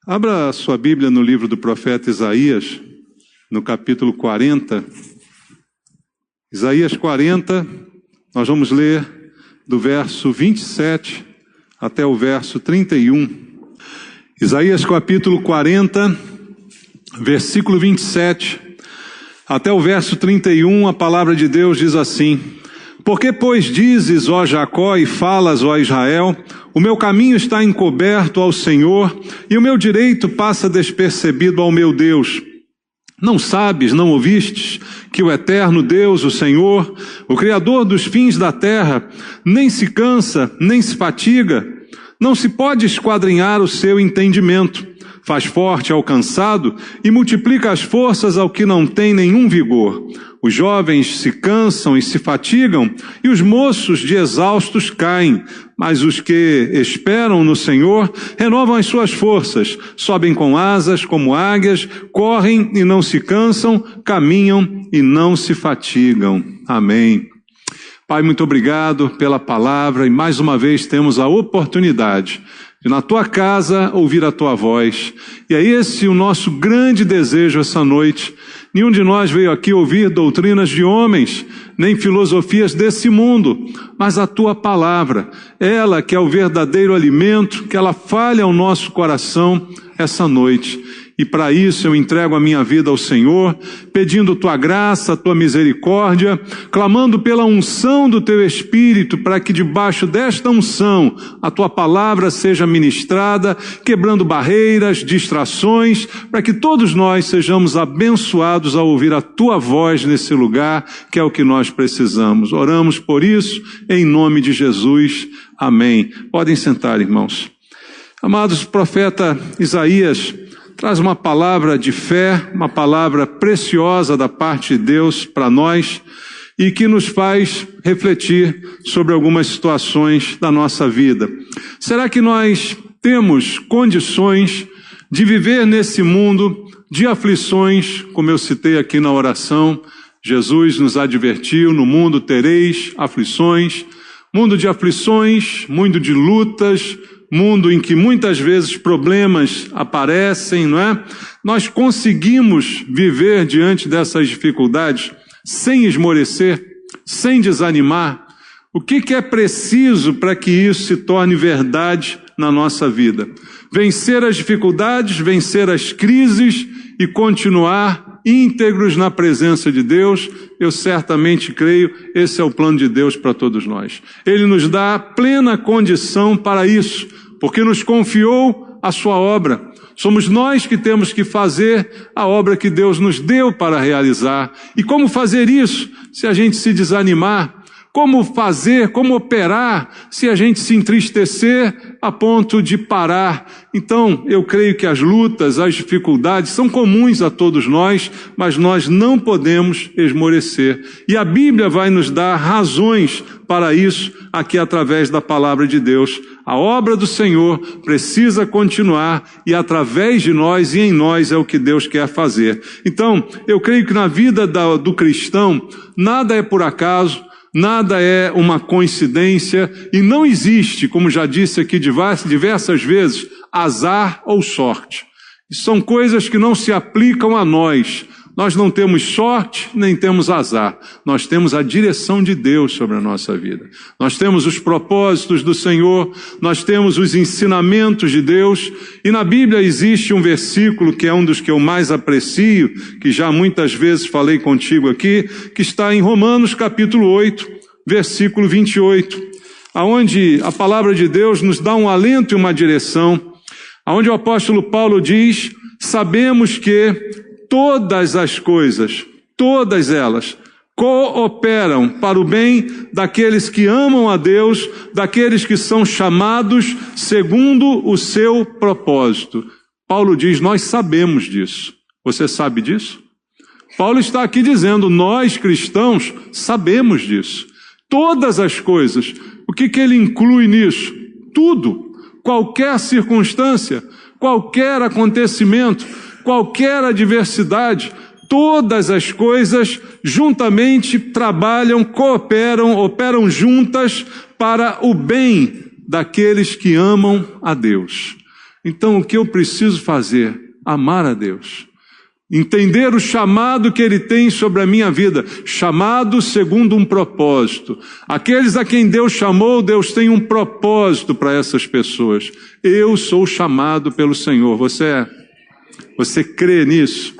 Abra a sua Bíblia no livro do profeta Isaías, no capítulo 40. Isaías 40, nós vamos ler do verso 27 até o verso 31. Isaías capítulo 40, versículo 27 até o verso 31, a palavra de Deus diz assim: Porque, pois, dizes, ó Jacó, e falas, ó Israel, o meu caminho está encoberto ao Senhor, e o meu direito passa despercebido ao meu Deus. Não sabes, não ouvistes, que o eterno Deus, o Senhor, o Criador dos fins da terra, nem se cansa, nem se fatiga, não se pode esquadrinhar o seu entendimento, faz forte ao cansado e multiplica as forças ao que não tem nenhum vigor. Os jovens se cansam e se fatigam, e os moços de exaustos caem. Mas os que esperam no Senhor renovam as suas forças, sobem com asas como águias, correm e não se cansam, caminham e não se fatigam. Amém. Pai, muito obrigado pela palavra, e mais uma vez temos a oportunidade de na tua casa ouvir a tua voz. E é esse o nosso grande desejo essa noite. Nenhum de nós veio aqui ouvir doutrinas de homens, nem filosofias desse mundo, mas a tua palavra, ela que é o verdadeiro alimento, que ela fale ao nosso coração essa noite. E para isso eu entrego a minha vida ao Senhor, pedindo tua graça, tua misericórdia, clamando pela unção do teu Espírito, para que debaixo desta unção a tua palavra seja ministrada, quebrando barreiras, distrações, para que todos nós sejamos abençoados ao ouvir a tua voz nesse lugar, que é o que nós precisamos. Oramos por isso, em nome de Jesus. Amém. Podem sentar, irmãos. Amados, o profeta Isaías traz uma palavra de fé, uma palavra preciosa da parte de Deus para nós e que nos faz refletir sobre algumas situações da nossa vida. Será que nós temos condições de viver nesse mundo de aflições, como eu citei aqui na oração? Jesus nos advertiu: no mundo tereis aflições, mundo de aflições, mundo de lutas, mundo em que muitas vezes problemas aparecem, não é? Nós conseguimos viver diante dessas dificuldades sem esmorecer, sem desanimar? O que é preciso para que isso se torne verdade na nossa vida? Vencer as dificuldades, vencer as crises e continuar íntegros na presença de Deus. Eu certamente creio, esse é o plano de Deus para todos nós. Ele nos dá plena condição para isso, porque nos confiou a sua obra. Somos nós que temos que fazer a obra que Deus nos deu para realizar. E como fazer isso se a gente se desanimar? Como fazer, como operar se a gente se entristecer a ponto de parar? Então, eu creio que as lutas, as dificuldades são comuns a todos nós, mas nós não podemos esmorecer. E a Bíblia vai nos dar razões para isso aqui através da palavra de Deus. A obra do Senhor precisa continuar e através de nós e em nós é o que Deus quer fazer. Então, eu creio que na vida do cristão, nada é por acaso, nada é uma coincidência e não existe, como já disse aqui diversas vezes, azar ou sorte. São coisas que não se aplicam a nós. Nós não temos sorte, nem temos azar. Nós temos a direção de Deus sobre a nossa vida. Nós temos os propósitos do Senhor, nós temos os ensinamentos de Deus. E na Bíblia existe um versículo que é um dos que eu mais aprecio, que já muitas vezes falei contigo aqui, que está em Romanos capítulo 8, versículo 28, aonde a palavra de Deus nos dá um alento e uma direção, aonde o apóstolo Paulo diz: sabemos que todas as coisas, todas elas, cooperam para o bem daqueles que amam a Deus, daqueles que são chamados segundo o seu propósito. Paulo diz: nós sabemos disso. Você sabe disso? Paulo está aqui dizendo: nós cristãos sabemos disso. Todas as coisas. O que ele inclui nisso? Tudo. Qualquer circunstância, qualquer acontecimento, qualquer adversidade, todas as coisas juntamente trabalham, cooperam, operam juntas para o bem daqueles que amam a Deus. Então o que eu preciso fazer? Amar a Deus. Entender o chamado que Ele tem sobre a minha vida, chamado segundo um propósito. Aqueles a quem Deus chamou, Deus tem um propósito para essas pessoas. Eu sou chamado pelo Senhor. Você é? Você crê nisso?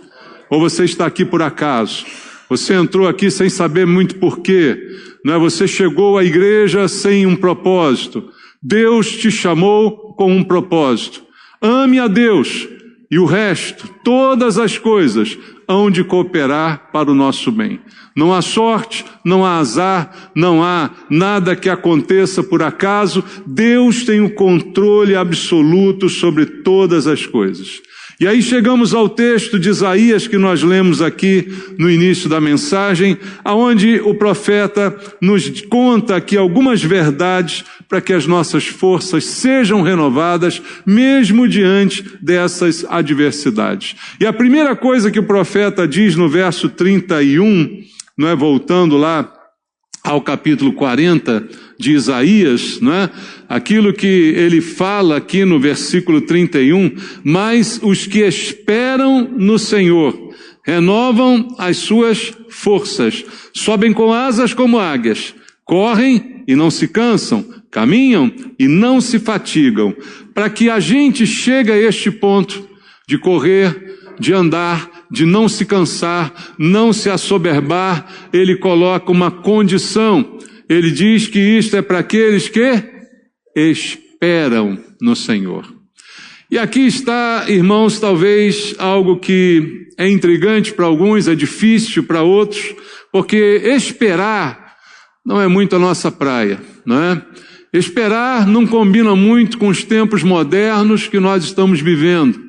Ou você está aqui por acaso? Você entrou aqui sem saber muito porquê, não é? Você chegou à igreja sem um propósito. Deus te chamou com um propósito. Ame a Deus. E o resto, todas as coisas, hão de cooperar para o nosso bem. Não há sorte, não há azar, não há nada que aconteça por acaso. Deus tem o controle absoluto sobre todas as coisas. E aí chegamos ao texto de Isaías que nós lemos aqui no início da mensagem, aonde o profeta nos conta aqui algumas verdades para que as nossas forças sejam renovadas, mesmo diante dessas adversidades. E a primeira coisa que o profeta diz no verso 31, não é, voltando lá ao capítulo 40 de Isaías, não é? Aquilo que ele fala aqui no versículo 31, mas os que esperam no Senhor renovam as suas forças, sobem com asas como águias, correm e não se cansam, caminham e não se fatigam. Para que a gente chegue a este ponto de correr, de andar, de não se cansar, não se assoberbar, ele coloca uma condição. Ele diz que isto é para aqueles que esperam no Senhor. E aqui está, irmãos, talvez algo que é intrigante para alguns, é difícil para outros, porque esperar não é muito a nossa praia, não é? Esperar não combina muito com os tempos modernos que nós estamos vivendo.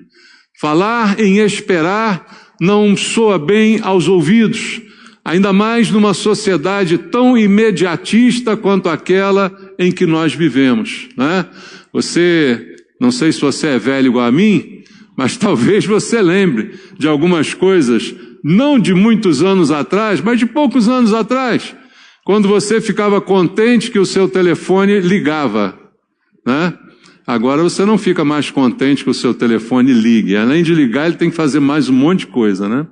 Falar em esperar não soa bem aos ouvidos, ainda mais numa sociedade tão imediatista quanto aquela em que nós vivemos, né? Não sei se você é velho igual a mim, mas talvez você lembre de algumas coisas, não de muitos anos atrás, mas de poucos anos atrás, quando você ficava contente que o seu telefone ligava, né? Agora você não fica mais contente que o seu telefone ligue. Além de ligar, ele tem que fazer mais um monte de coisa, né?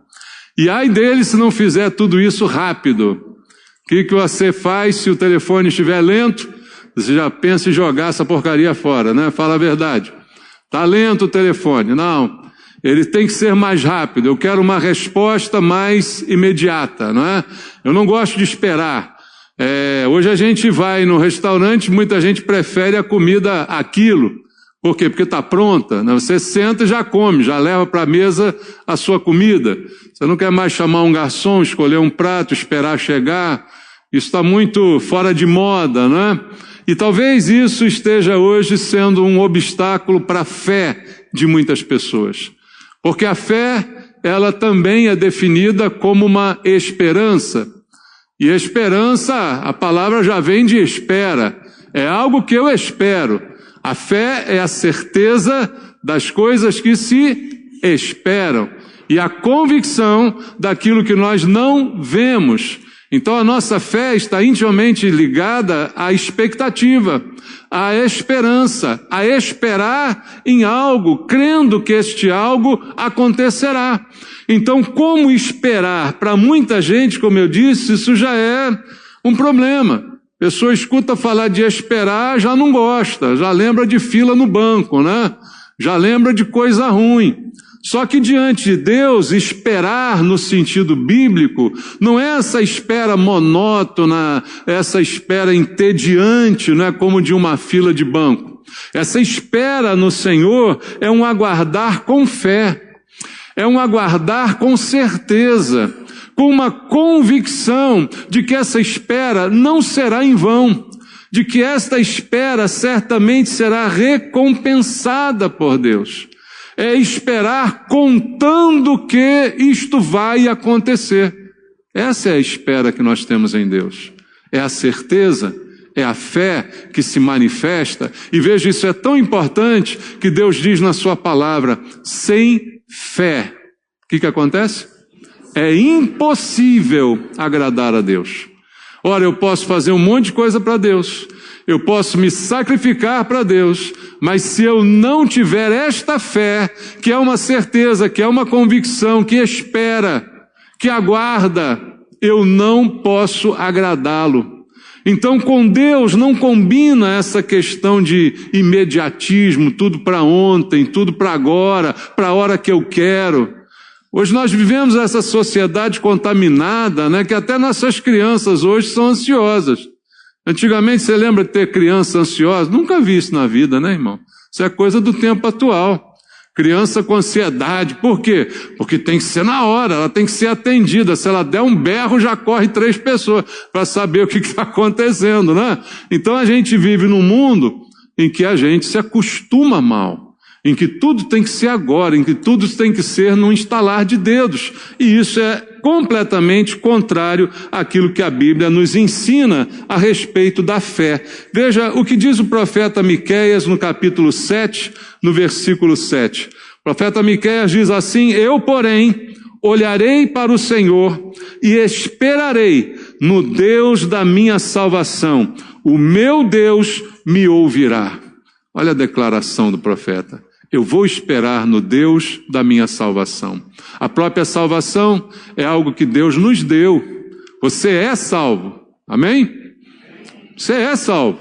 E ai dele se não fizer tudo isso rápido. O que você faz se o telefone estiver lento? Você já pensa em jogar essa porcaria fora, né? Fala a verdade. Está lento o telefone. Não, ele tem que ser mais rápido. Eu quero uma resposta mais imediata, não é? Eu não gosto de esperar. Hoje a gente vai no restaurante, muita gente prefere a comida aquilo. Por quê? Porque está pronta, né? Você senta e já come, já leva para a mesa a sua comida. Você não quer mais chamar um garçom, escolher um prato, esperar chegar. Isso está muito fora de moda, né? E talvez isso esteja hoje sendo um obstáculo para a fé de muitas pessoas. Porque a fé, ela também é definida como uma esperança. E esperança, a palavra já vem de espera. É algo que eu espero. A fé é a certeza das coisas que se esperam. E a convicção daquilo que nós não vemos. Então a nossa fé está intimamente ligada à expectativa, à esperança, a esperar em algo, crendo que este algo acontecerá. Então, como esperar? Para muita gente, como eu disse, isso já é um problema. A pessoa escuta falar de esperar, já não gosta, já lembra de fila no banco, né? Já lembra de coisa ruim. Só que diante de Deus, esperar no sentido bíblico, não é essa espera monótona, essa espera entediante, não é como de uma fila de banco. Essa espera no Senhor é um aguardar com fé. É um aguardar com certeza, com uma convicção de que essa espera não será em vão, de que esta espera certamente será recompensada por Deus. É esperar contando que isto vai acontecer. Essa é a espera que nós temos em Deus. É a certeza, é a fé que se manifesta. E veja, isso é tão importante que Deus diz na sua palavra, sem fé. O que acontece? É impossível agradar a Deus. Ora, eu posso fazer um monte de coisa para Deus. eu posso me sacrificar para Deus, mas se eu não tiver esta fé, que é uma certeza, que é uma convicção, que espera, que aguarda, eu não posso agradá-lo. Então, com Deus não combina essa questão de imediatismo, tudo para ontem, tudo para agora, para a hora que eu quero. Hoje nós vivemos essa sociedade contaminada, né, que até nossas crianças hoje são ansiosas. Antigamente, você lembra de ter criança ansiosa? Nunca vi isso na vida, né, irmão? Isso é coisa do tempo atual. Criança com ansiedade. Por quê? Porque tem que ser na hora, ela tem que ser atendida. Se ela der um berro, já corre 3 pessoas para saber o que está acontecendo, né? Então a gente vive num mundo em que a gente se acostuma mal, em que tudo tem que ser agora, em que tudo tem que ser num estalar de dedos. E isso é completamente contrário àquilo que a Bíblia nos ensina a respeito da fé. Veja o que diz o profeta Miqueias no capítulo 7, no versículo 7. O profeta Miqueias diz assim: eu, porém, olharei para o Senhor e esperarei no Deus da minha salvação. O meu Deus me ouvirá. Olha a declaração do profeta. Eu vou esperar no Deus da minha salvação. A própria salvação é algo que Deus nos deu. Você é salvo. Amém? Você é salvo.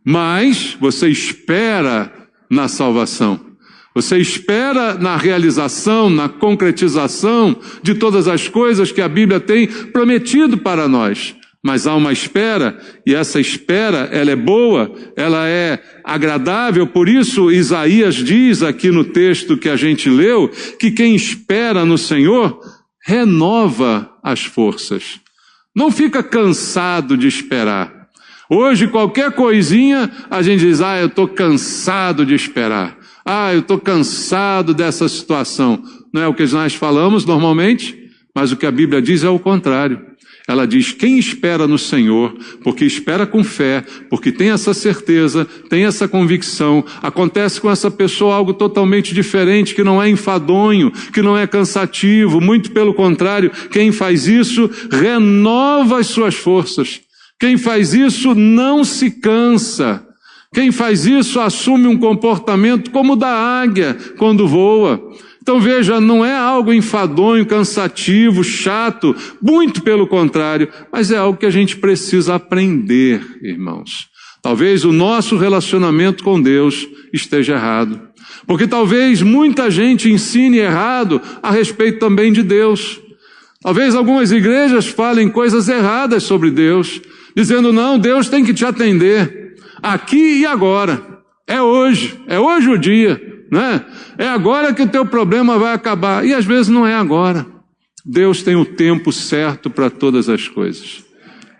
Mas você espera na salvação. Você espera na realização, na concretização de todas as coisas que a Bíblia tem prometido para nós. Mas há uma espera, e essa espera, ela é boa, ela é agradável. Por isso, Isaías diz aqui no texto que a gente leu, que quem espera no Senhor renova as forças. Não fica cansado de esperar. Hoje, qualquer coisinha, a gente diz: eu estou cansado de esperar. Eu estou cansado dessa situação. Não é o que nós falamos normalmente, mas o que a Bíblia diz é o contrário. Ela diz: quem espera no Senhor, porque espera com fé, porque tem essa certeza, tem essa convicção, acontece com essa pessoa algo totalmente diferente, que não é enfadonho, que não é cansativo, muito pelo contrário, quem faz isso renova as suas forças. Quem faz isso não se cansa. Quem faz isso assume um comportamento como o da águia quando voa. Então veja, não é algo enfadonho, cansativo, chato, muito pelo contrário, mas é algo que a gente precisa aprender, irmãos. Talvez o nosso relacionamento com Deus esteja errado, porque talvez muita gente ensine errado a respeito também de Deus. Talvez algumas igrejas falem coisas erradas sobre Deus, dizendo: não, Deus tem que te atender, aqui e agora, é hoje o dia. Né? É agora que o teu problema vai acabar. E às vezes não é agora. Deus tem o tempo certo para todas as coisas.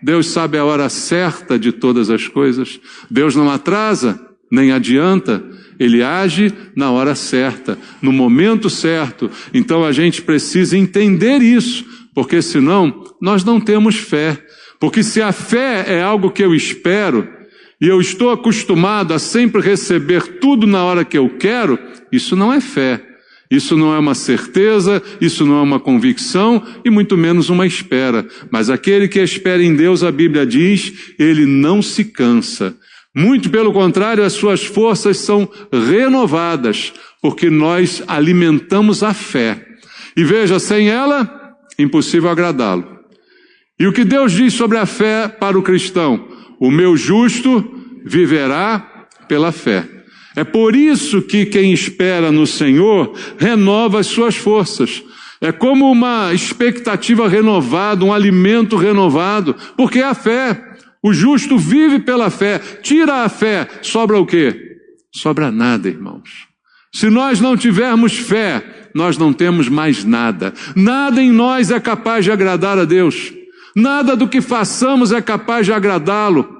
Deus sabe a hora certa de todas as coisas. Deus não atrasa, nem adianta. Ele age na hora certa, no momento certo. Então a gente precisa entender isso, porque senão nós não temos fé. Porque se a fé é algo que eu espero, e eu estou acostumado a sempre receber tudo na hora que eu quero, isso não é fé. Isso não é uma certeza, isso não é uma convicção e muito menos uma espera. Mas aquele que espera em Deus, a Bíblia diz, ele não se cansa. Muito pelo contrário, as suas forças são renovadas, porque nós alimentamos a fé. E veja, sem ela, impossível agradá-lo. E o que Deus diz sobre a fé para o cristão? O meu justo viverá pela fé. É por isso que quem espera no Senhor renova as suas forças. É como uma expectativa renovada, um alimento renovado, porque é a fé. O justo vive pela fé. Tira a fé, sobra o quê? Sobra nada, irmãos. Se nós não tivermos fé, nós não temos mais nada. Nada em nós é capaz de agradar a Deus. Nada do que façamos é capaz de agradá-lo.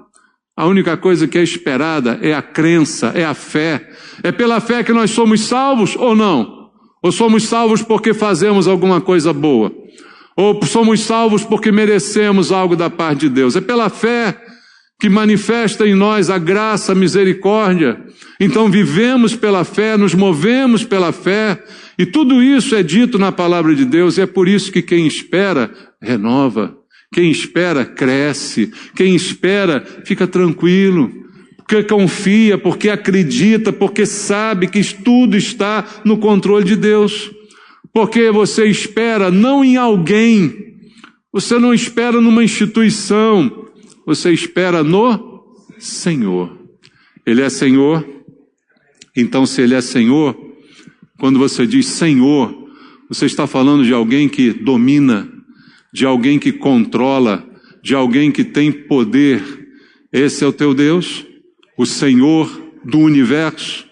A única coisa que é esperada é a crença, é a fé. É pela fé que nós somos salvos ou não? Ou somos salvos porque fazemos alguma coisa boa? Ou somos salvos porque merecemos algo da parte de Deus? É pela fé que manifesta em nós a graça, a misericórdia. Então vivemos pela fé, nos movemos pela fé. E tudo isso é dito na palavra de Deus. E é por isso que quem espera, renova. Quem espera, cresce. Quem espera, fica tranquilo. porque confia, porque acredita, porque sabe que tudo está no controle de Deus. Porque você espera não em alguém, você não espera numa instituição, você espera no Senhor. Ele é Senhor, então se Ele é Senhor, quando você diz Senhor, você está falando de alguém que domina, de alguém que controla, de alguém que tem poder. Esse é o teu Deus, o Senhor do universo,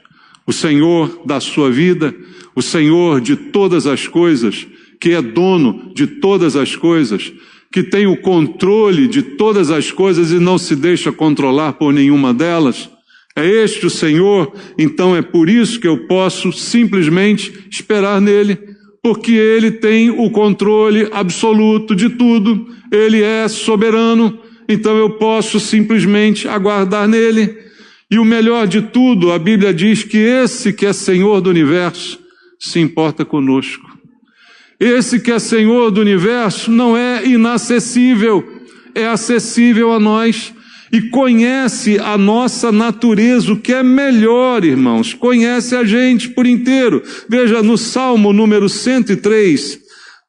o Senhor da sua vida, o Senhor de todas as coisas, que é dono de todas as coisas, que tem o controle de todas as coisas e não se deixa controlar por nenhuma delas. É este o Senhor, então é por isso que eu posso simplesmente esperar nele, porque Ele tem o controle absoluto de tudo, Ele é soberano, então eu posso simplesmente aguardar nele. E o melhor de tudo, a Bíblia diz que esse que é Senhor do universo se importa conosco. Esse que é Senhor do universo não é inacessível, é acessível a nós e conhece a nossa natureza, o que é melhor, irmãos, conhece a gente por inteiro. Veja no Salmo número 103,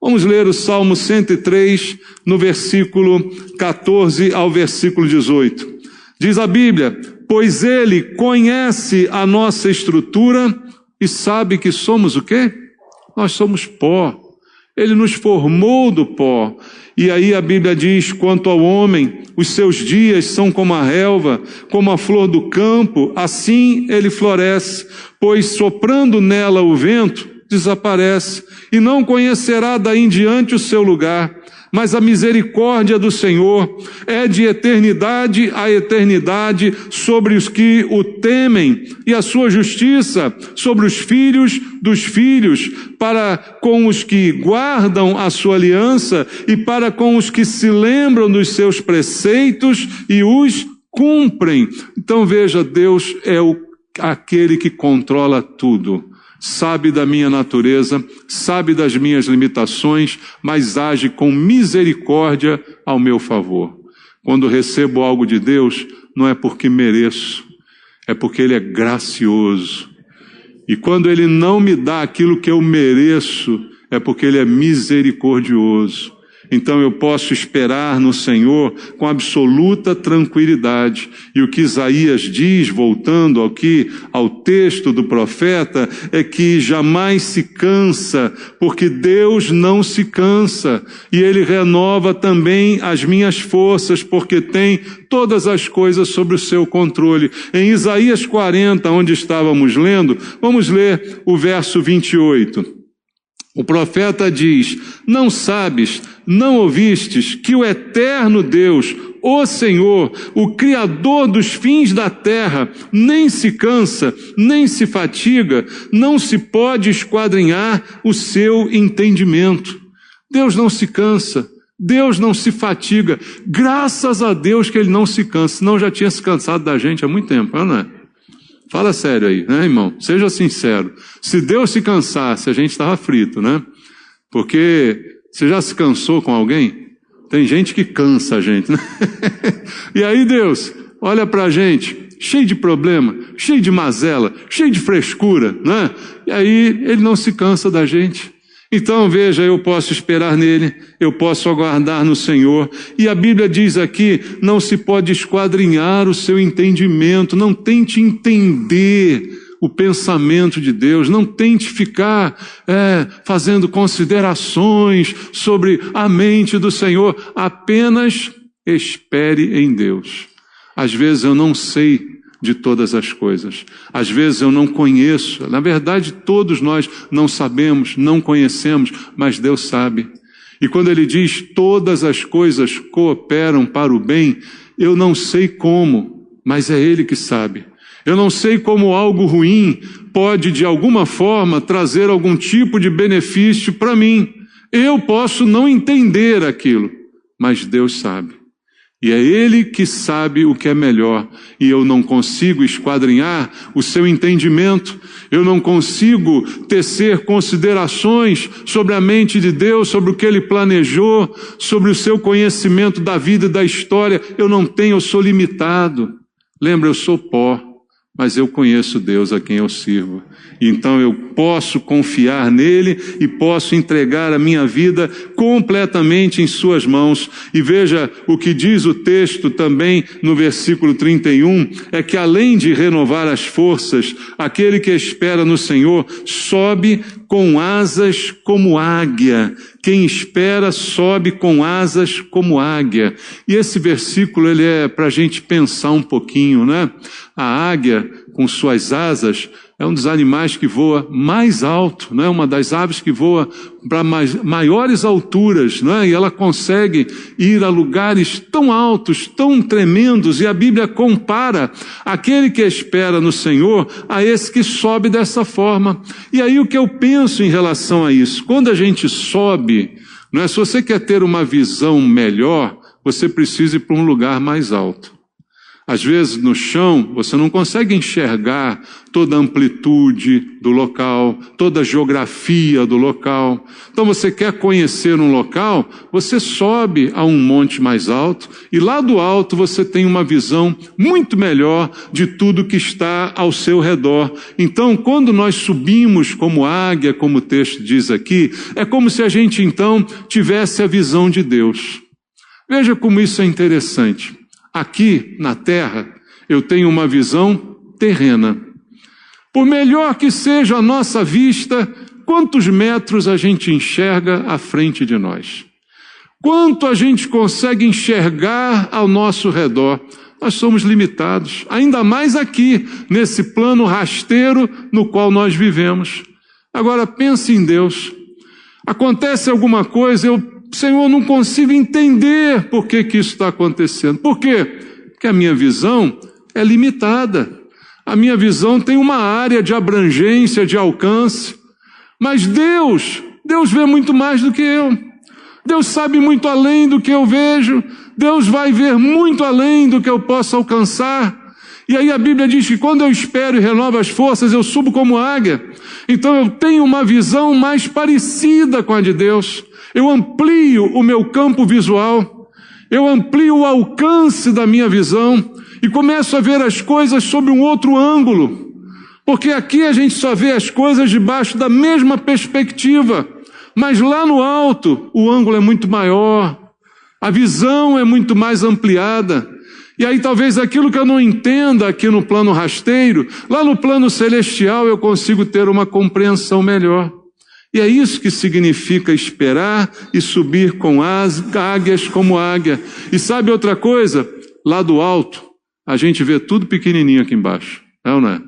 vamos ler o Salmo 103, no versículo 14 ao versículo 18. Diz a Bíblia: pois Ele conhece a nossa estrutura e sabe que somos o quê? Nós somos pó. Ele nos formou do pó. E aí a Bíblia diz, quanto ao homem, os seus dias são como a relva, como a flor do campo, assim ele floresce, pois soprando nela o vento, desaparece, e não conhecerá daí em diante o seu lugar. Mas a misericórdia do Senhor é de eternidade a eternidade sobre os que o temem, e a sua justiça sobre os filhos dos filhos, para com os que guardam a sua aliança e para com os que se lembram dos seus preceitos e os cumprem. Então veja, Deus é aquele que controla tudo. Sabe da minha natureza, sabe das minhas limitações, mas age com misericórdia ao meu favor. Quando recebo algo de Deus, não é porque mereço, é porque Ele é gracioso. E quando Ele não me dá aquilo que eu mereço, é porque Ele é misericordioso. Então eu posso esperar no Senhor com absoluta tranquilidade. E o que Isaías diz, voltando ao texto do profeta, é que jamais se cansa, porque Deus não se cansa. E Ele renova também as minhas forças, porque tem todas as coisas sob o seu controle. Em Isaías 40, onde estávamos lendo, vamos ler o verso 28. O profeta diz: não sabes, não ouvistes que o eterno Deus, o Senhor, o Criador dos fins da terra, nem se cansa, nem se fatiga, não se pode esquadrinhar o seu entendimento. Deus não se cansa, Deus não se fatiga. Graças a Deus que Ele não se cansa, senão já tinha se cansado da gente há muito tempo, não é? Fala sério aí, né, irmão? Seja sincero. Se Deus se cansasse, a gente estava frito, né? Porque você já se cansou com alguém? Tem gente que cansa a gente, né? E aí Deus olha pra gente, cheio de problema, cheio de mazela, cheio de frescura, né? E aí Ele não se cansa da gente. Então veja, eu posso esperar nele, eu posso aguardar no Senhor. E a Bíblia diz aqui, não se pode esquadrinhar o seu entendimento, não tente entender o pensamento de Deus, não tente ficar fazendo considerações sobre a mente do Senhor, apenas espere em Deus. Às vezes eu não sei de todas as coisas. Às vezes eu não conheço. Na verdade, todos nós não sabemos, não conhecemos, mas Deus sabe. E quando Ele diz todas as coisas cooperam para o bem, eu não sei como, mas é Ele que sabe. Eu não sei como algo ruim pode, de alguma forma, trazer algum tipo de benefício para mim. Eu posso não entender aquilo, mas Deus sabe. E é Ele que sabe o que é melhor. E eu não consigo esquadrinhar o seu entendimento. Eu não consigo tecer considerações sobre a mente de Deus, sobre o que Ele planejou, sobre o seu conhecimento da vida e da história. Eu não tenho, eu sou limitado. Lembra, eu sou pó, mas eu conheço Deus a quem eu sirvo. Então eu posso confiar nele e posso entregar a minha vida completamente em suas mãos. E veja o que diz o texto também no versículo 31, é que além de renovar as forças, aquele que espera no Senhor sobe com asas como águia. Quem espera sobe com asas como águia. E esse versículo ele é para a gente pensar um pouquinho, né? A águia, com suas asas, é um dos animais que voa mais alto, né? Uma das aves que voa para maiores alturas, né? E ela consegue ir a lugares tão altos, tão tremendos, e a Bíblia compara aquele que espera no Senhor a esse que sobe dessa forma. E aí o que eu penso em relação a isso? Quando a gente sobe, não é? Se você quer ter uma visão melhor, você precisa ir para um lugar mais alto. Às vezes, no chão, você não consegue enxergar toda a amplitude do local, toda a geografia do local. Então, você quer conhecer um local, você sobe a um monte mais alto, e lá do alto você tem uma visão muito melhor de tudo que está ao seu redor. Então, quando nós subimos como águia, como o texto diz aqui, é como se a gente, então, tivesse a visão de Deus. Veja como isso é interessante. Aqui na terra, eu tenho uma visão terrena. Por melhor que seja a nossa vista, quantos metros a gente enxerga à frente de nós? Quanto a gente consegue enxergar ao nosso redor? Nós somos limitados, ainda mais aqui, nesse plano rasteiro no qual nós vivemos. Agora pense em Deus. Acontece alguma coisa, Senhor, não consigo entender por que isso está acontecendo. Por quê? Porque a minha visão é limitada. A minha visão tem uma área de abrangência, de alcance. Mas Deus vê muito mais do que eu. Deus sabe muito além do que eu vejo. Deus vai ver muito além do que eu posso alcançar. E aí a Bíblia diz que quando eu espero e renovo as forças, eu subo como águia. Então eu tenho uma visão mais parecida com a de Deus. Eu amplio o meu campo visual, eu amplio o alcance da minha visão e começo a ver as coisas sob um outro ângulo, porque aqui a gente só vê as coisas debaixo da mesma perspectiva, mas lá no alto o ângulo é muito maior, a visão é muito mais ampliada. E aí talvez aquilo que eu não entenda aqui no plano rasteiro, lá no plano celestial eu consigo ter uma compreensão melhor. E é isso que significa esperar e subir com águias como águia. E sabe outra coisa? Lá do alto, a gente vê tudo pequenininho aqui embaixo. É ou não é?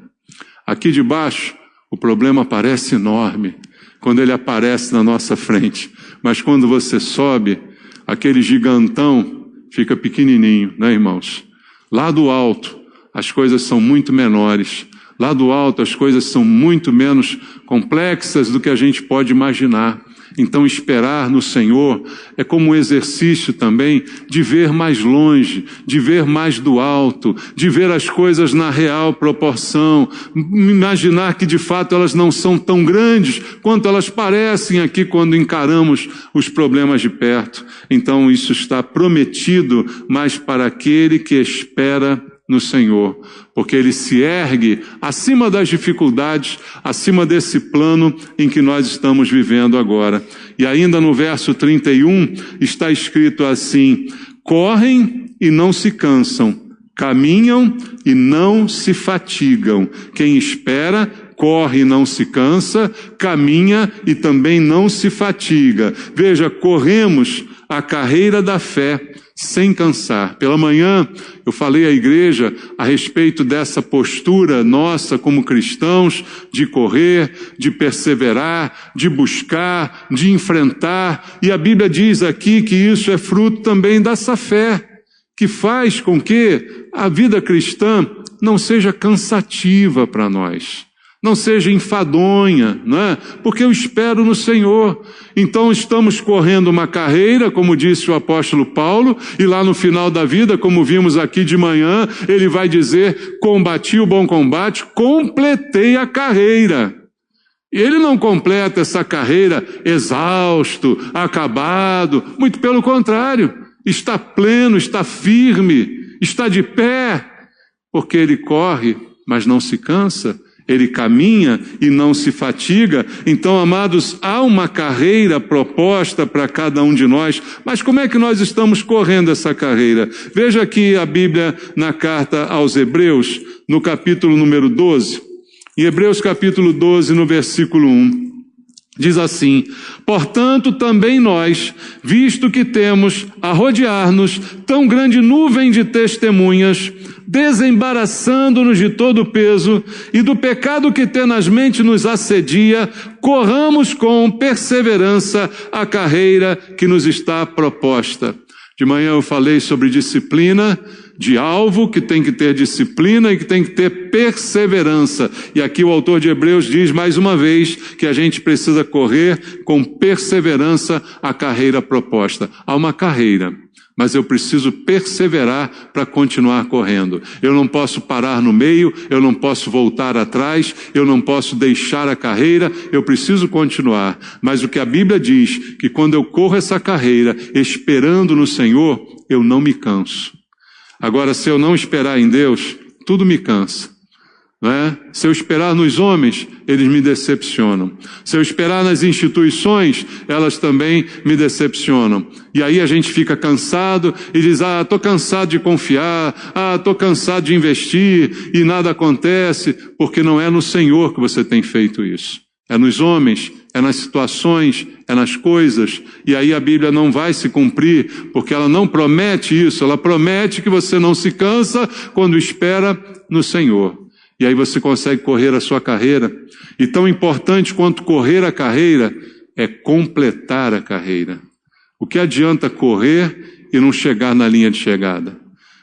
Aqui de baixo, o problema parece enorme quando ele aparece na nossa frente. Mas quando você sobe, aquele gigantão fica pequenininho, né, irmãos? Lá do alto, as coisas são muito menores. Lá do alto as coisas são muito menos complexas do que a gente pode imaginar. Então esperar no Senhor é como um exercício também de ver mais longe, de ver mais do alto, de ver as coisas na real proporção, imaginar que de fato elas não são tão grandes quanto elas parecem aqui quando encaramos os problemas de perto. Então isso está prometido, mas para aquele que espera no Senhor, porque Ele se ergue acima das dificuldades, acima desse plano em que nós estamos vivendo agora. E ainda no verso 31 está escrito assim: correm e não se cansam, caminham e não se fatigam. Quem espera, corre e não se cansa, caminha e também não se fatiga. Veja, corremos a carreira da fé sem cansar. Pela manhã eu falei à igreja a respeito dessa postura nossa como cristãos, de correr, de perseverar, de buscar, de enfrentar. E a Bíblia diz aqui que isso é fruto também dessa fé, que faz com que a vida cristã não seja cansativa para nós. Não seja enfadonha, não é? Porque eu espero no Senhor. Então estamos correndo uma carreira, como disse o apóstolo Paulo, e lá no final da vida, como vimos aqui de manhã, ele vai dizer: combati o bom combate, completei a carreira. E ele não completa essa carreira exausto, acabado, muito pelo contrário, está pleno, está firme, está de pé, porque ele corre, mas não se cansa, ele caminha e não se fatiga. Então, amados, há uma carreira proposta para cada um de nós, mas como é que nós estamos correndo essa carreira? Veja aqui a Bíblia na carta aos Hebreus, no capítulo número 12, em Hebreus capítulo 12, no versículo 1. Diz assim: portanto, também nós, visto que temos a rodear-nos tão grande nuvem de testemunhas, desembaraçando-nos de todo o peso e do pecado que tenazmente nos assedia, corramos com perseverança a carreira que nos está proposta. De manhã eu falei sobre disciplina de alvo, que tem que ter disciplina e que tem que ter perseverança. E aqui o autor de Hebreus diz mais uma vez que a gente precisa correr com perseverança a carreira proposta. Há uma carreira, mas eu preciso perseverar para continuar correndo. Eu não posso parar no meio, eu não posso voltar atrás, eu não posso deixar a carreira, eu preciso continuar. Mas o que a Bíblia diz, que quando eu corro essa carreira esperando no Senhor, eu não me canso. Agora, se eu não esperar em Deus, tudo me cansa. Não é? Se eu esperar nos homens, eles me decepcionam. Se eu esperar nas instituições, elas também me decepcionam. E aí a gente fica cansado e diz: estou cansado de confiar, estou cansado de investir, e nada acontece, porque não é no Senhor que você tem feito isso. É nos homens, é nas situações, é nas coisas. E aí a Bíblia não vai se cumprir, porque ela não promete isso. Ela promete que você não se cansa quando espera no Senhor. E aí você consegue correr a sua carreira. E tão importante quanto correr a carreira é completar a carreira. O que adianta correr e não chegar na linha de chegada?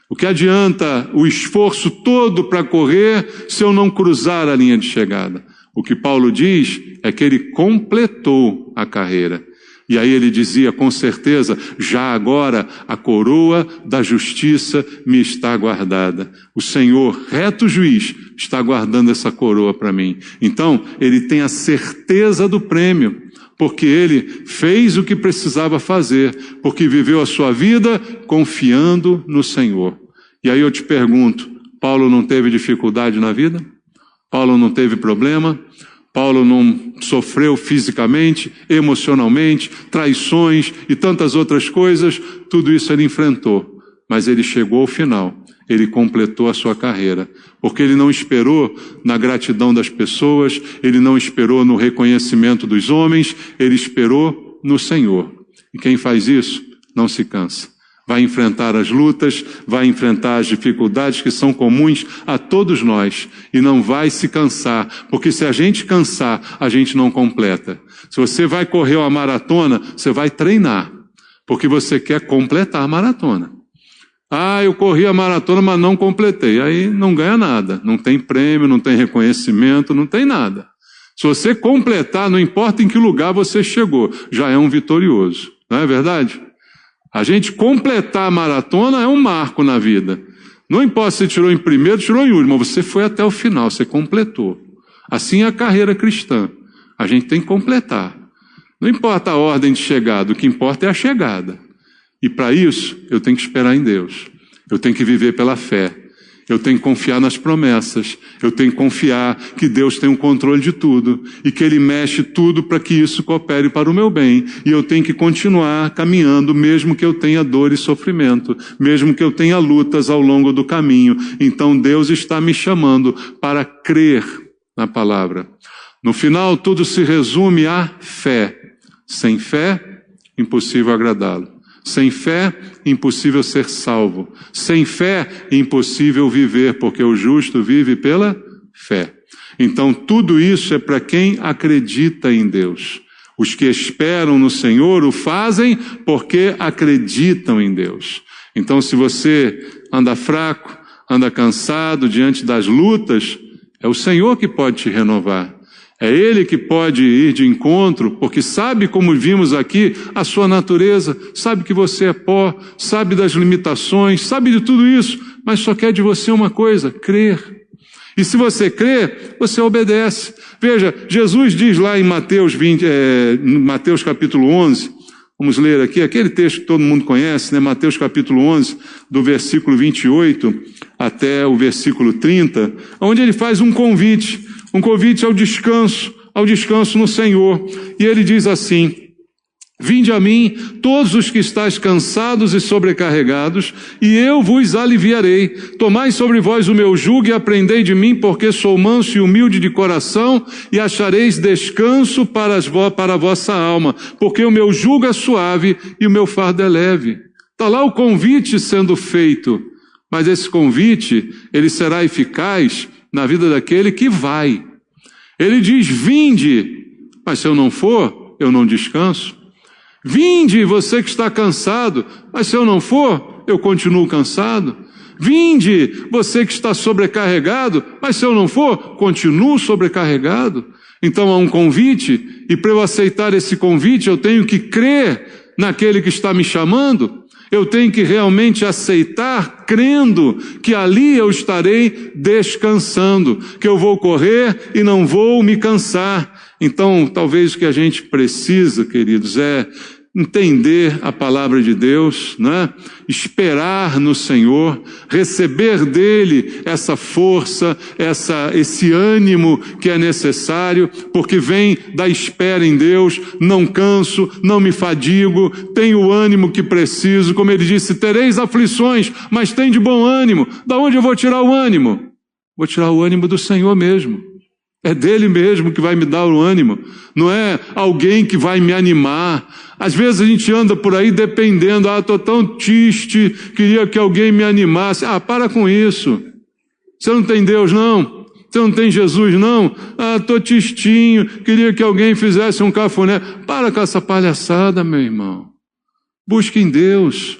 O que adianta o esforço todo para correr se eu não cruzar a linha de chegada? O que Paulo diz é que ele completou a carreira. E aí ele dizia com certeza: já agora a coroa da justiça me está guardada. O Senhor, reto juiz, está guardando essa coroa para mim. Então, ele tem a certeza do prêmio, porque ele fez o que precisava fazer, porque viveu a sua vida confiando no Senhor. E aí eu te pergunto, Paulo não teve dificuldade na vida? Paulo não teve problema? Paulo não sofreu fisicamente, emocionalmente, traições e tantas outras coisas? Tudo isso ele enfrentou, mas ele chegou ao final, ele completou a sua carreira, porque ele não esperou na gratidão das pessoas, ele não esperou no reconhecimento dos homens, ele esperou no Senhor. E quem faz isso não se cansa. Vai enfrentar as lutas, vai enfrentar as dificuldades que são comuns a todos nós e não vai se cansar, porque se a gente cansar, a gente não completa. Se você vai correr uma maratona, você vai treinar, porque você quer completar a maratona. Eu corri a maratona, mas não completei. Aí não ganha nada, não tem prêmio, não tem reconhecimento, não tem nada. Se você completar, não importa em que lugar você chegou, já é um vitorioso, não é verdade? A gente completar a maratona é um marco na vida. Não importa se tirou em primeiro, tirou em último, mas você foi até o final, você completou. Assim é a carreira cristã. A gente tem que completar. Não importa a ordem de chegada, o que importa é a chegada. E para isso, eu tenho que esperar em Deus. Eu tenho que viver pela fé. Eu tenho que confiar nas promessas. Eu tenho que confiar que Deus tem o controle de tudo e que Ele mexe tudo para que isso coopere para o meu bem. E eu tenho que continuar caminhando, mesmo que eu tenha dor e sofrimento, mesmo que eu tenha lutas ao longo do caminho. Então Deus está me chamando para crer na palavra. No final, tudo se resume à fé. Sem fé, impossível agradá-lo. Sem fé, impossível ser salvo. Sem fé, impossível viver, porque o justo vive pela fé. Então, tudo isso é para quem acredita em Deus. Os que esperam no Senhor o fazem porque acreditam em Deus. Então, se você anda fraco, anda cansado diante das lutas, é o Senhor que pode te renovar. É Ele que pode ir de encontro, porque sabe, como vimos aqui, a sua natureza, sabe que você é pó, sabe das limitações, sabe de tudo isso, mas só quer de você uma coisa: crer. E se você crê, você obedece. Veja, Jesus diz lá em Mateus capítulo 11, vamos ler aqui, aquele texto que todo mundo conhece, né? Mateus capítulo 11, do versículo 28 até o versículo 30, onde ele faz um convite ao descanso no Senhor. E ele diz assim: vinde a mim, todos os que estáis cansados e sobrecarregados, e eu vos aliviarei. Tomai sobre vós o meu jugo e aprendei de mim, porque sou manso e humilde de coração, e achareis descanso para a vossa alma, porque o meu jugo é suave e o meu fardo é leve. Está lá o convite sendo feito, mas esse convite, ele será eficaz na vida daquele que vai. Ele diz: vinde, mas se eu não for, eu não descanso. Vinde, você que está cansado, mas se eu não for, eu continuo cansado. Vinde, você que está sobrecarregado, mas se eu não for, continuo sobrecarregado. Então há um convite, e para eu aceitar esse convite, eu tenho que crer naquele que está me chamando. Eu tenho que realmente aceitar, crendo que ali eu estarei descansando, que eu vou correr e não vou me cansar. Então, talvez o que a gente precisa, queridos, é entender a palavra de Deus, né? Esperar no Senhor, receber dele essa força, esse ânimo que é necessário, porque vem da espera em Deus. Não canso, não me fadigo, tenho o ânimo que preciso. Como ele disse: tereis aflições, mas tem de bom ânimo. Da onde eu vou tirar o ânimo? Vou tirar o ânimo do Senhor mesmo. É dele mesmo que vai me dar o ânimo, não é alguém que vai me animar. Às vezes a gente anda por aí dependendo: estou tão triste, queria que alguém me animasse. Para com isso. Você não tem Deus, não? Você não tem Jesus, não? Estou tristinho, queria que alguém fizesse um cafuné. Para com essa palhaçada, meu irmão. Busque em Deus.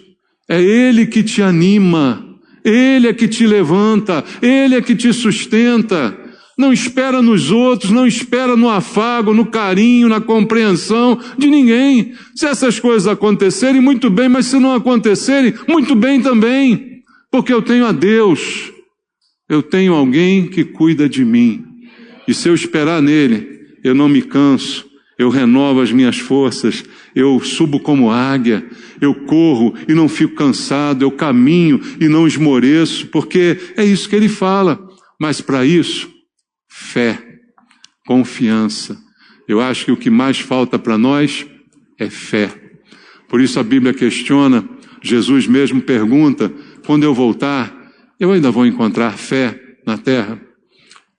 É Ele que te anima, Ele é que te levanta, Ele é que te sustenta. Não espera nos outros, não espera no afago, no carinho, na compreensão de ninguém. Se essas coisas acontecerem, muito bem, mas se não acontecerem, muito bem também. Porque eu tenho a Deus, eu tenho alguém que cuida de mim. E se eu esperar nele, eu não me canso, eu renovo as minhas forças, eu subo como águia, eu corro e não fico cansado, eu caminho e não esmoreço, porque é isso que ele fala. Mas para isso, fé, confiança. Eu acho que o que mais falta para nós é fé. Por isso a Bíblia questiona, Jesus mesmo pergunta: quando eu voltar, eu ainda vou encontrar fé na terra?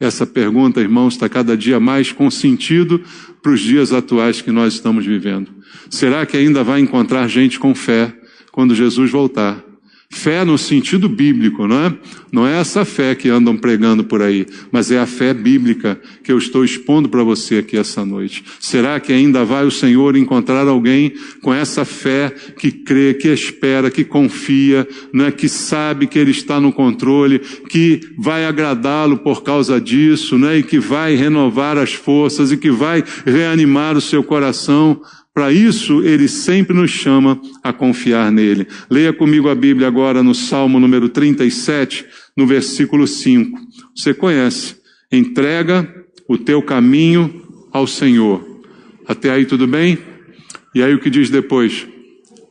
Essa pergunta, irmãos, está cada dia mais com sentido para os dias atuais que nós estamos vivendo. Será que ainda vai encontrar gente com fé quando Jesus voltar? Fé no sentido bíblico, não é? Não é essa fé que andam pregando por aí, mas é a fé bíblica que eu estou expondo para você aqui essa noite. Será que ainda vai o Senhor encontrar alguém com essa fé que crê, que espera, que confia, né? Que sabe que Ele está no controle, que vai agradá-lo por causa disso, né? E que vai renovar as forças e que vai reanimar o seu coração? Para isso, Ele sempre nos chama a confiar nele. Leia comigo a Bíblia agora no Salmo número 37, no versículo 5. Você conhece: entrega o teu caminho ao Senhor. Até aí tudo bem? E aí o que diz depois?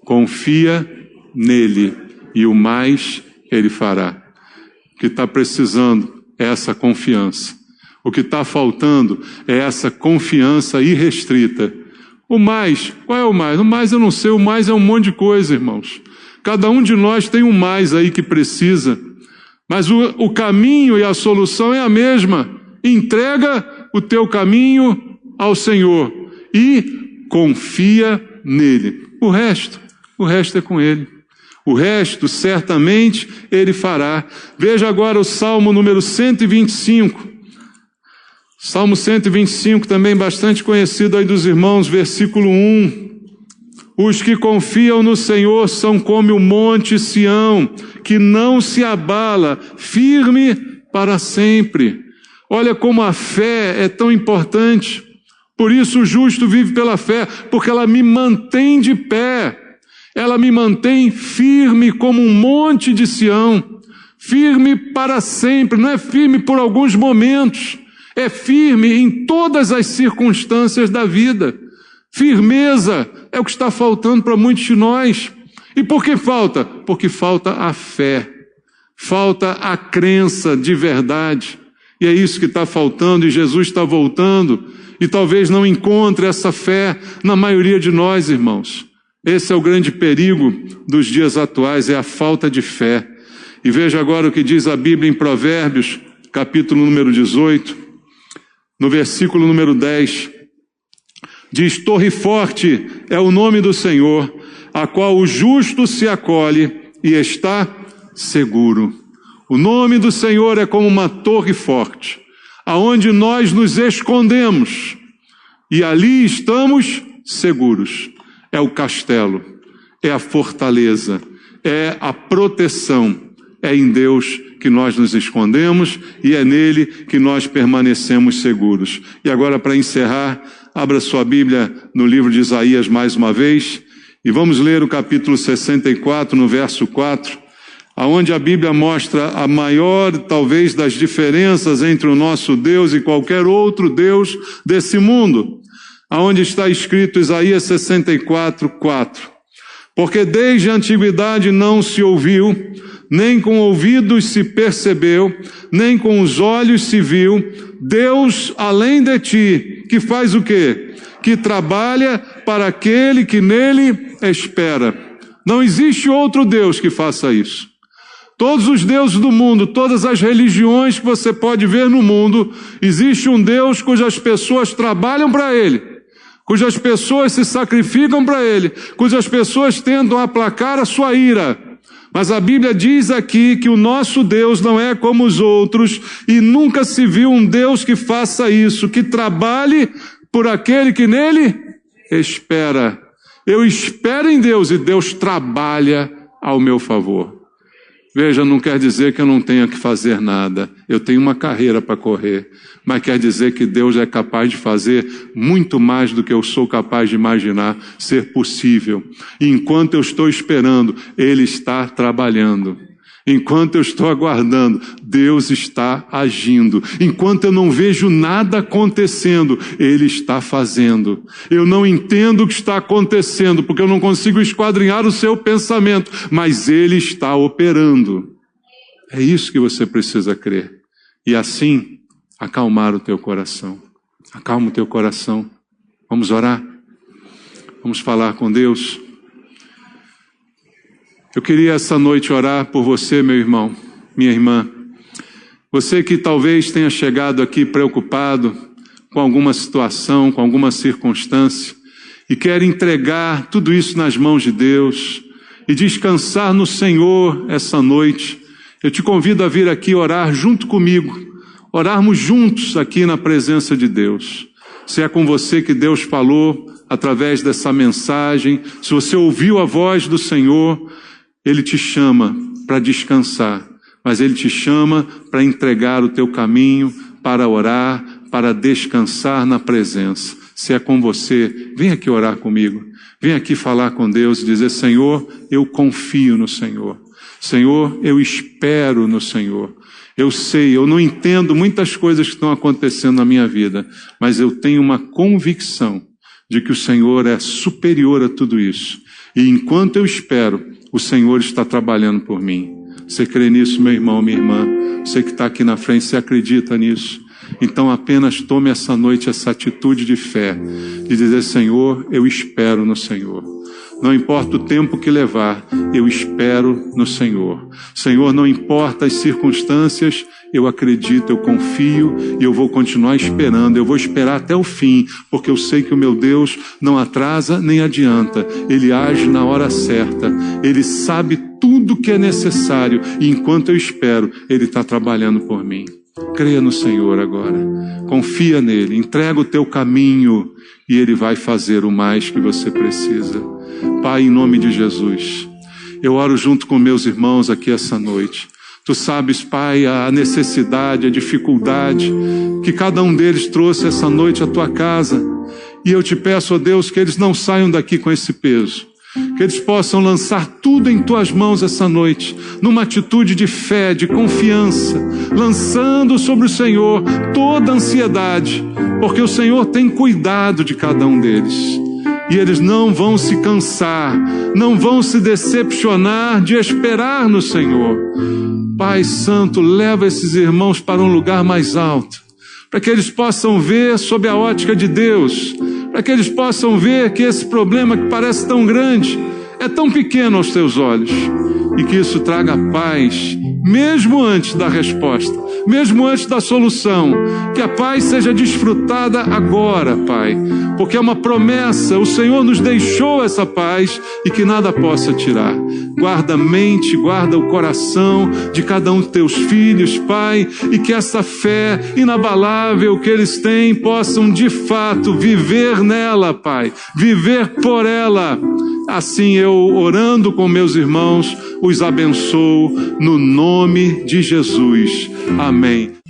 Confia nele e o mais Ele fará. O que está precisando é essa confiança. O que está faltando é essa confiança irrestrita. O mais, qual é o mais? O mais eu não sei, o mais é um monte de coisa, irmãos. Cada um de nós tem um mais aí que precisa. Mas o caminho e a solução é a mesma. Entrega o teu caminho ao Senhor e confia nele. O resto é com Ele. O resto, certamente, Ele fará. Veja agora o Salmo número 125. Salmo 125, também bastante conhecido aí dos irmãos, versículo 1. Os que confiam no Senhor são como o monte Sião, que não se abala, firme para sempre. Olha como a fé é tão importante. Por isso o justo vive pela fé, porque ela me mantém de pé. Ela me mantém firme como um monte de Sião. Firme para sempre, não é firme por alguns momentos. É firme em todas as circunstâncias da vida. Firmeza é o que está faltando para muitos de nós. E por que falta? Porque falta a fé. falta a crença de verdade. E é isso que está faltando, e Jesus está voltando, e talvez não encontre essa fé na maioria de nós, irmãos. Esse é o grande perigo dos dias atuais, é a falta de fé. E veja agora o que diz a Bíblia em Provérbios, capítulo número 18, no versículo número 10. Diz: torre forte é o nome do Senhor, a qual o justo se acolhe e está seguro. O nome do Senhor é como uma torre forte, aonde nós nos escondemos, e ali estamos seguros. É o castelo, é a fortaleza, é a proteção. É em Deus que nós nos escondemos e é nele que nós permanecemos seguros. E agora, para encerrar, abra sua Bíblia no livro de Isaías mais uma vez, e vamos ler o capítulo 64, no verso 4, aonde a Bíblia mostra a maior, talvez, das diferenças entre o nosso Deus e qualquer outro Deus desse mundo, aonde está escrito Isaías 64, 4. Porque desde a antiguidade não se ouviu, nem com ouvidos se percebeu, nem com os olhos se viu, Deus além de ti, que faz o quê? Que trabalha para aquele que nele espera. Não existe outro Deus que faça isso. Todos os deuses do mundo, todas as religiões que você pode ver no mundo, existe um Deus cujas pessoas trabalham para ele, cujas pessoas se sacrificam para ele, cujas pessoas tentam aplacar a sua ira. Mas a Bíblia diz aqui que o nosso Deus não é como os outros, e nunca se viu um Deus que faça isso, que trabalhe por aquele que nele espera. Eu espero em Deus e Deus trabalha ao meu favor. Veja, não quer dizer que eu não tenha que fazer nada. Eu tenho uma carreira para correr. Mas quer dizer que Deus é capaz de fazer muito mais do que eu sou capaz de imaginar ser possível. E enquanto eu estou esperando, Ele está trabalhando. Enquanto eu estou aguardando, Deus está agindo. Enquanto eu não vejo nada acontecendo, Ele está fazendo. Eu não entendo o que está acontecendo, porque eu não consigo esquadrinhar o seu pensamento, mas Ele está operando. É isso que você precisa crer. E assim, acalmar o teu coração. Acalma o teu coração. Vamos orar? Vamos falar com Deus? Eu queria essa noite orar por você, meu irmão, minha irmã. Você que talvez tenha chegado aqui preocupado com alguma situação, com alguma circunstância, e quer entregar tudo isso nas mãos de Deus e descansar no Senhor essa noite. Eu te convido a vir aqui orar junto comigo, orarmos juntos aqui na presença de Deus. Se é com você que Deus falou através dessa mensagem, se você ouviu a voz do Senhor, Ele te chama para descansar, mas Ele te chama para entregar o teu caminho, para orar, para descansar na presença. Se é com você, vem aqui orar comigo. Vem aqui falar com Deus e dizer: Senhor, eu confio no Senhor. Senhor, eu espero no Senhor. Eu sei, eu não entendo muitas coisas que estão acontecendo na minha vida, mas eu tenho uma convicção de que o Senhor é superior a tudo isso. E enquanto eu espero, o Senhor está trabalhando por mim. Você crê nisso, meu irmão, minha irmã? Você que está aqui na frente, você acredita nisso? Então apenas tome essa noite essa atitude de fé, de dizer: Senhor, eu espero no Senhor. Não importa o tempo que levar, eu espero no Senhor. Senhor, não importa as circunstâncias, eu acredito, eu confio e eu vou continuar esperando. Eu vou esperar até o fim, porque eu sei que o meu Deus não atrasa nem adianta. Ele age na hora certa. Ele sabe tudo que é necessário e enquanto eu espero, Ele está trabalhando por mim. Creia no Senhor agora. Confia nele. Entrega o teu caminho e Ele vai fazer o mais que você precisa. Pai, em nome de Jesus, eu oro junto com meus irmãos aqui essa noite. Tu sabes, Pai, a necessidade, a dificuldade que cada um deles trouxe essa noite à tua casa. E eu te peço, ó Deus, que eles não saiam daqui com esse peso. Que eles possam lançar tudo em tuas mãos essa noite, numa atitude de fé, de confiança, lançando sobre o Senhor toda a ansiedade, porque o Senhor tem cuidado de cada um deles. E eles não vão se cansar, não vão se decepcionar de esperar no Senhor. Pai Santo, leva esses irmãos para um lugar mais alto, para que eles possam ver sob a ótica de Deus, para que eles possam ver que esse problema que parece tão grande é tão pequeno aos teus olhos, e que isso traga paz, mesmo antes da resposta, mesmo antes da solução. Que a paz seja desfrutada agora, Pai, porque é uma promessa, o Senhor nos deixou essa paz e que nada possa tirar. Guarda a mente, guarda o coração de cada um dos teus filhos, Pai, e que essa fé inabalável que eles têm possam de fato viver nela, Pai, viver por ela. Assim eu, orando com meus irmãos, os abençoo no nome de Jesus. Amém.